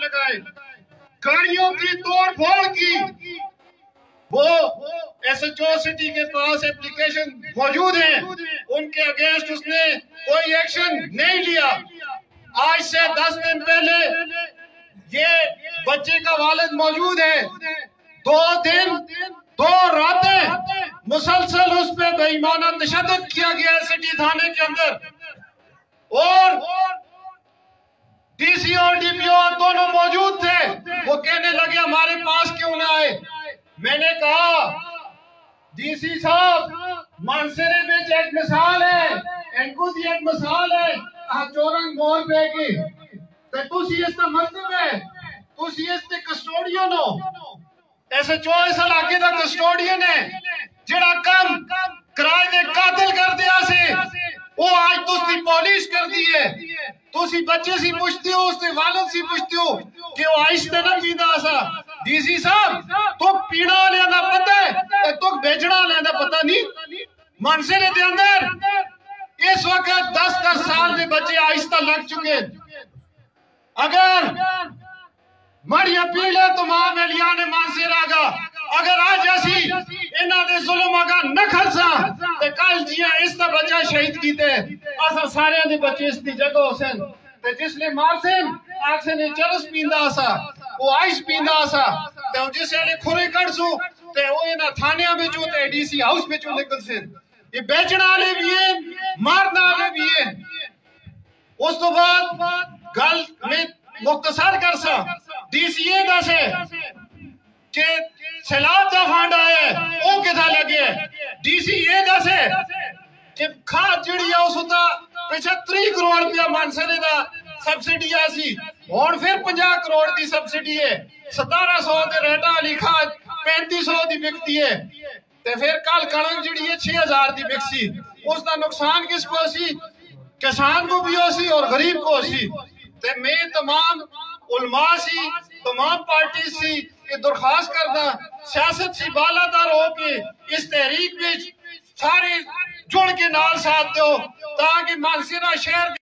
لگائے، گاڑیوں کی توڑ پھوڑ کی. وہ ایس ایچ او سٹی کے پاس اپلیکیشن موجود ہیں، ان کے اگینسٹ اس نے کوئی ایکشن نہیں لیا. آج سے 10 دن پہلے یہ بچے کا والد موجود ہے، 2 دن 2 راتیں مسلسل اس پہ بے ایمانہ تشدد کیا گیا ہے سٹی تھانے کے اندر. اور ڈی سی اور ڈی پی او دونوں موجود تھے. وہ کہنے لگے ہمارے پاس کیوں نہ آئے. میں نے کہا ڈی سی صاحب مانسرے میں ایک مثال ہے، انکو دی ایک مثال ہے چورنگ مور پہ کی تے تسی اس کا مطلب ہے تسی اس کے کسٹوڈین ہو. ایسے 24 علاقے دا کسٹوڈین ہے جڑا کم کرائے دے قاتل کر دیا سے وہ آج تسی پولیس کر دی ہے. تسی بچے سی پوچھتے ہو، اس کے والد سی پوچھتے ہو کہ وہ آئشتے نہ پیدا سا. ڈی سی صاحب تو پینا لینا پتہ ہے تو بیچنا لینا پتہ نہیں. منصرے دے اندر اس وقت 10 سال دے بچے آہستہ لگ چکے. اگر مڑی اپیل ہے تو ماں میلیان منصر آگا اگر آج ایسی انہاں دے ظلم آگا نہ کھلسا تے کل جیا اس تا بچہ شہید کیتے اسا سارے دے بچے اس دی جگہ حسین تے جس نے مارسن آکسے نے چرس پیندا سا وہ آئس پیندا سا تے جس نے کھرے کڑ سو تے وہ انہاں تھانیاں میں جو تے ڈی سی ہاؤس میں جو نکل سے یہ بیچنا والے بھی ہیں مارنا والے بھی ہیں. اس تو بعد گل میں مختصر کر سا ڈی سی اے دا سے کہ سیلاب دا فنڈ آیا ہے وہ کتھا لگے. ڈی سی اے دا سے کہ کھاد جڑی ہے اس ہوتا 35 کروڑ روپیہ منصرے دا سبسڈی آسی اور پھر 50 کروڑ دی سبسڈی ہے. 1700 دے ریٹا علی کھاد 3500 دی بکتی ہے تے پھر کل کڑنگ جڑی ہے 6000 دی بکسی. اس دا نقصان کس کو سی؟ کسان کو بھی ہو سی اور غریب کو سی. تے میں تمام علماء سی تمام پارٹی سی کہ درخواست کرنا سیاست سی بالادار ہو کے اس تحریک میں سارے جڑ کے نال ساتھ دو تاکہ منصرہ شہر